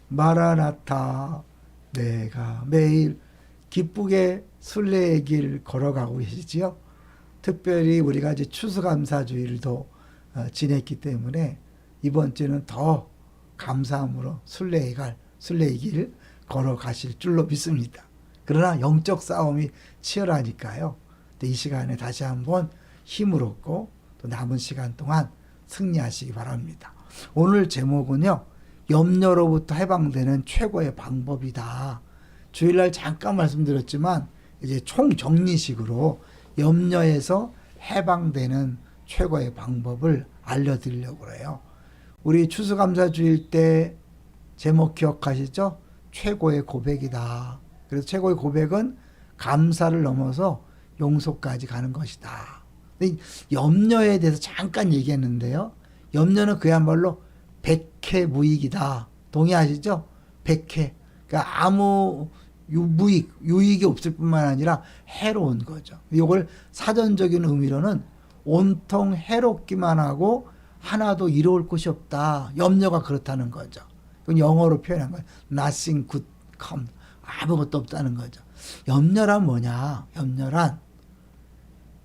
마라나타, 내가 매일 기쁘게 순례의 길 걸어가고 계시지요. 특별히 우리가 이제 추수감사주일도 지냈기 때문에 이번 주는 더 감사함으로 순례의 길 걸어가실 줄로 믿습니다. 그러나 영적 싸움이 치열하니까요. 이 시간에 다시 한번 힘을 얻고 또 남은 시간 동안 승리하시기 바랍니다. 오늘 제목은요, 염려로부터 해방되는 최고의 방법이다. 주일날 잠깐 말씀드렸지만 이제 총정리식으로 염려에서 해방되는 최고의 방법을 알려드리려고 해요. 우리 추수감사주일 때 제목 기억하시죠? 최고의 고백이다. 그래서 최고의 고백은 감사를 넘어서 용서까지 가는 것이다. 염려에 대해서 잠깐 얘기했는데요. 염려는 그야말로 백해무익이다. 동의하시죠? 백해. 그러니까 아무 유익이 없을 뿐만 아니라 해로운 거죠. 이걸 사전적인 의미로는 온통 해롭기만 하고 하나도 이로울 것이 없다. 염려가 그렇다는 거죠. 그건 영어로 표현한 거예요. Nothing could come. 아무것도 없다는 거죠. 염려란 뭐냐? 염려란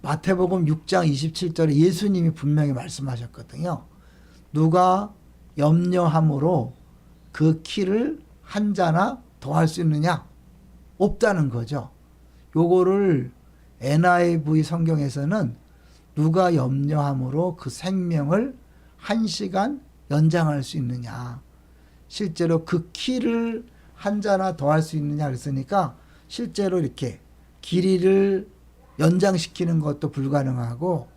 마태복음 6장 27절에 예수님이 분명히 말씀하셨거든요. 누가 염려함으로 그 키를 한 자나 더할 수 있느냐? 없다는 거죠. 요거를 NIV 성경에서는 누가 염려함으로 그 생명을 1시간 연장할 수 있느냐. 실제로 그 키를 한 자나 더할 수 있느냐 그랬으니까 실제로 이렇게 길이를 연장시키는 것도 불가능하고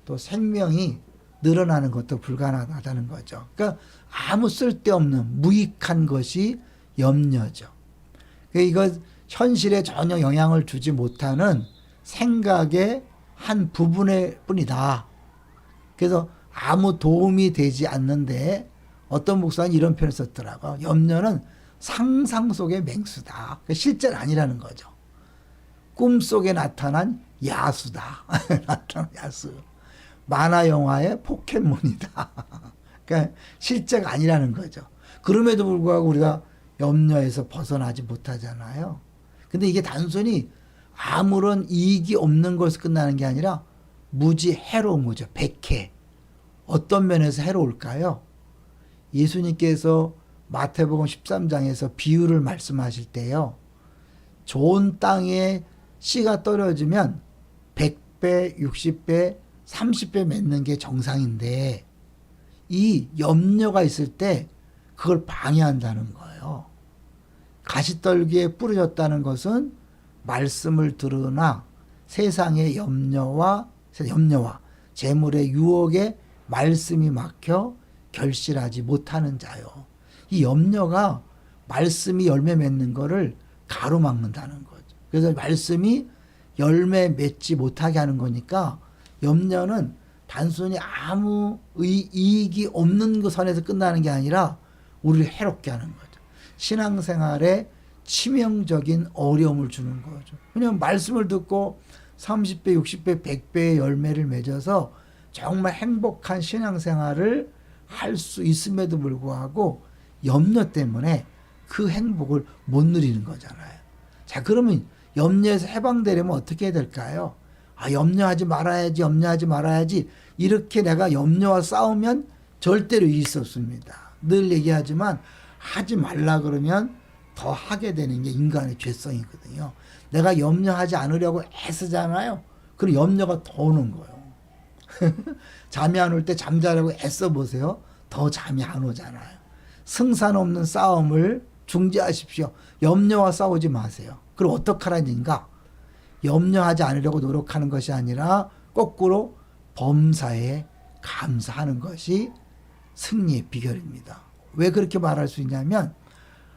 또 생명이 늘어나는 것도 불가능하다는 거죠. 그러니까 아무 쓸데없는 무익한 것이 염려죠. 이거 현실에 전혀 영향을 주지 못하는 생각의 한 부분의 뿐이다. 그래서 아무 도움이 되지 않는데 어떤 목사는 이런 표현을 썼더라고요. 염려는 상상 속의 맹수다. 실제는 아니라는 거죠. 꿈속에 나타난 야수다. 나타난 야수. 만화 영화의 포켓몬이다. 그러니까 실제가 아니라는 거죠. 그럼에도 불구하고 우리가 염려에서 벗어나지 못하잖아요. 근데 이게 단순히 아무런 이익이 없는 것에서 끝나는 게 아니라 무지 해로운 거죠. 백해. 어떤 면에서 해로울까요? 예수님께서 마태복음 13장에서 비유를 말씀하실 때요. 좋은 땅에 씨가 떨어지면 100배, 60배, 30배 맺는 게 정상인데 이 염려가 있을 때 그걸 방해한다는 거예요. 가시떨기에 뿌려졌다는 것은 말씀을 들으나 세상의 염려와 재물의 유혹에 말씀이 막혀 결실하지 못하는 자요. 이 염려가 말씀이 열매 맺는 거를 가로막는다는 거죠. 그래서 말씀이 열매 맺지 못하게 하는 거니까 염려는 단순히 아무 이익이 없는 그 선에서 끝나는 게 아니라 우리를 해롭게 하는 거죠. 신앙생활에 치명적인 어려움을 주는 거죠. 왜냐하면 말씀을 듣고 30배, 60배, 100배의 열매를 맺어서 정말 행복한 신앙생활을 할 수 있음에도 불구하고 염려 때문에 그 행복을 못 누리는 거잖아요. 자, 그러면 염려에서 해방되려면 어떻게 해야 될까요? 염려하지 말아야지. 이렇게 내가 염려와 싸우면 절대로 이길 수 없습니다. 늘 얘기하지만 하지 말라 그러면 더 하게 되는 게 인간의 죄성이거든요. 내가 염려하지 않으려고 애쓰잖아요. 그럼 염려가 더 오는 거예요. 잠이 안 올 때 잠자려고 애써 보세요. 더 잠이 안 오잖아요. 승산 없는 싸움을 중지하십시오. 염려와 싸우지 마세요. 그럼 어떡하라는 얘기인가? 염려하지 않으려고 노력하는 것이 아니라 거꾸로 범사에 감사하는 것이 승리의 비결입니다. 왜 그렇게 말할 수 있냐면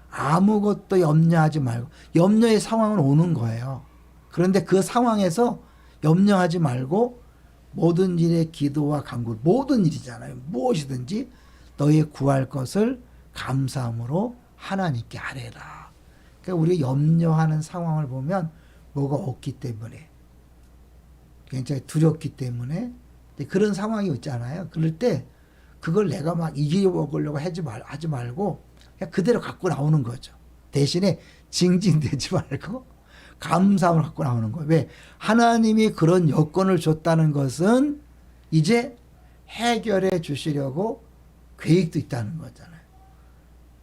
아무것도 염려하지 말고, 염려의 상황은 오는 거예요. 그런데 그 상황에서 염려하지 말고 모든 일에 기도와 간구, 모든 일이잖아요. 무엇이든지 너희 구할 것을 감사함으로 하나님께 아뢰라. 그러니까 우리 염려하는 상황을 보면 뭐가 없기 때문에, 굉장히 두렵기 때문에 그런 상황이 있잖아요. 그럴 때 그걸 내가 막 이겨먹으려고 하지 말고 그냥 그대로 갖고 나오는 거죠. 대신에 징징대지 말고 감사함을 갖고 나오는 거예요. 왜? 하나님이 그런 여건을 줬다는 것은 이제 해결해 주시려고 계획도 있다는 거잖아요.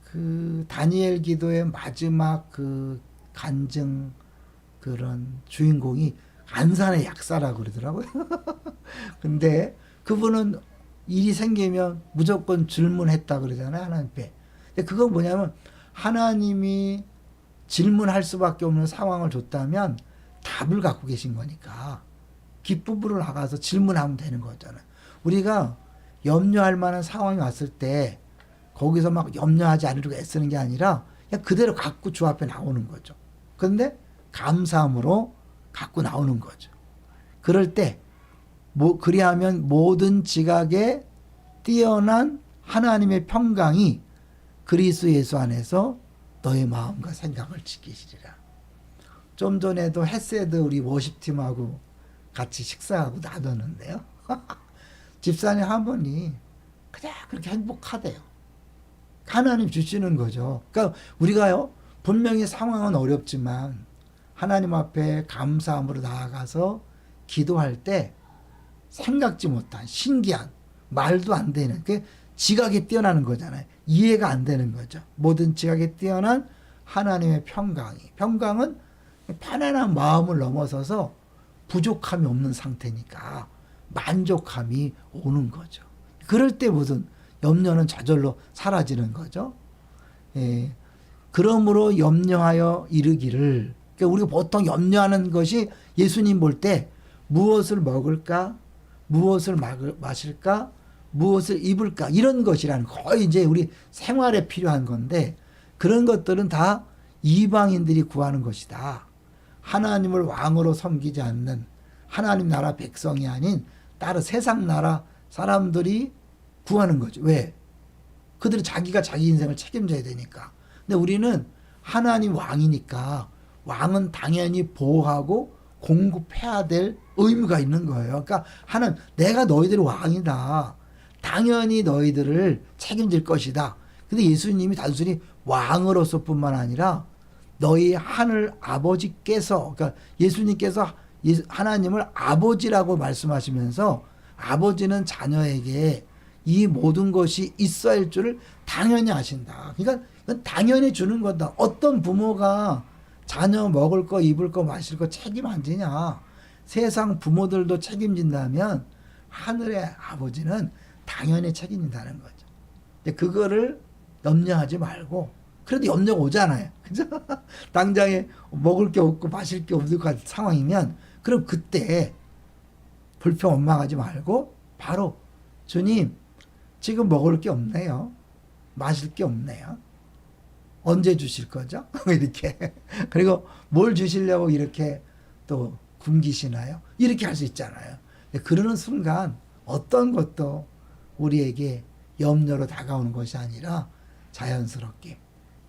그 다니엘 기도의 마지막 그 간증 그런 주인공이 안산의 약사라고 그러더라고요. 근데 그분은 일이 생기면 무조건 질문했다 그러잖아요. 하나님께. 근데 그건 뭐냐면 하나님이 질문할 수밖에 없는 상황을 줬다면 답을 갖고 계신 거니까 기쁨으로 나가서 질문하면 되는 거잖아요. 우리가 염려할 만한 상황이 왔을 때 거기서 막 염려하지 않으려고 애쓰는 게 아니라 그냥 그대로 갖고 주 앞에 나오는 거죠. 그런데 감사함으로 갖고 나오는 거죠. 그럴 때 그리하면 모든 지각에 뛰어난 하나님의 평강이 그리스도 예수 안에서 너의 마음과 생각을 지키시리라. 좀 전에도 헤세드 우리 워십팀하고 같이 식사하고 나눴는데요. 집사님 한 분이 그냥 그렇게 행복하대요. 하나님 주시는 거죠. 그러니까 우리가요, 분명히 상황은 어렵지만 하나님 앞에 감사함으로 나아가서 기도할 때 생각지 못한 신기한 말도 안 되는 그 지각이 뛰어나는 거잖아요. 이해가 안 되는 거죠. 모든 지각에 뛰어난 하나님의 평강은 편안한 마음을 넘어서서 부족함이 없는 상태니까 만족함이 오는 거죠. 그럴 때 무슨 염려는 저절로 사라지는 거죠. 예. 그러므로 염려하여 이르기를, 그러니까 우리가 보통 염려하는 것이 예수님 볼 때 무엇을 먹을까, 무엇을 마실까, 무엇을 입을까, 이런 것이라는 거의 이제 우리 생활에 필요한 건데, 그런 것들은 다 이방인들이 구하는 것이다. 하나님을 왕으로 섬기지 않는 하나님 나라 백성이 아닌 다른 세상 나라 사람들이 구하는 거죠. 왜? 그들은 자기가 자기 인생을 책임져야 되니까. 근데 우리는 하나님 왕이니까 왕은 당연히 보호하고 공급해야 될 의무가 있는 거예요. 그러니까 하나님, 내가 너희들의 왕이다. 당연히 너희들을 책임질 것이다. 근데 예수님이 단순히 왕으로서뿐만 아니라 너희 하늘 아버지께서, 그러니까 예수님께서 하나님을 아버지라고 말씀하시면서 아버지는 자녀에게 이 모든 것이 있어야 할 줄을 당연히 아신다. 그러니까 이건 당연히 주는 거다. 어떤 부모가 자녀 먹을 거, 입을 거, 마실 거 책임 안 지냐. 세상 부모들도 책임진다면 하늘의 아버지는 당연히 책임진다는 거죠. 근데 그거를 염려하지 말고, 그래도 염려가 오잖아요. 그죠? 당장에 먹을 게 없고 마실 게 없을 것 같은 상황이면, 그럼 그때 불평 원망하지 말고 바로 주님, 지금 먹을 게 없네요. 마실 게 없네요. 언제 주실 거죠? 이렇게. 그리고 뭘 주시려고 이렇게 또 굶기시나요? 이렇게 할 수 있잖아요. 그러는 순간 어떤 것도 우리에게 염려로 다가오는 것이 아니라 자연스럽게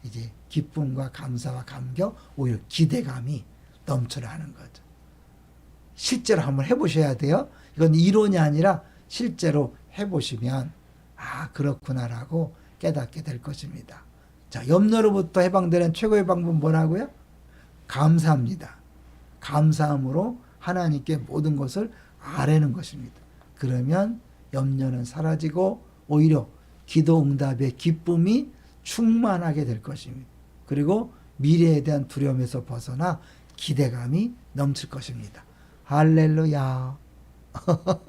이제 기쁨과 감사와 감격, 오히려 기대감이 넘쳐나는 거죠. 실제로 한번 해보셔야 돼요. 이건 이론이 아니라 실제로 해보시면 아, 그렇구나라고 깨닫게 될 것입니다. 자, 염려로부터 해방되는 최고의 방법은 뭐라고요? 감사합니다. 감사함으로 하나님께 모든 것을 아뢰는 것입니다. 그러면 염려는 사라지고 오히려 기도 응답의 기쁨이 충만하게 될 것입니다. 그리고 미래에 대한 두려움에서 벗어나 기대감이 넘칠 것입니다. 할렐루야.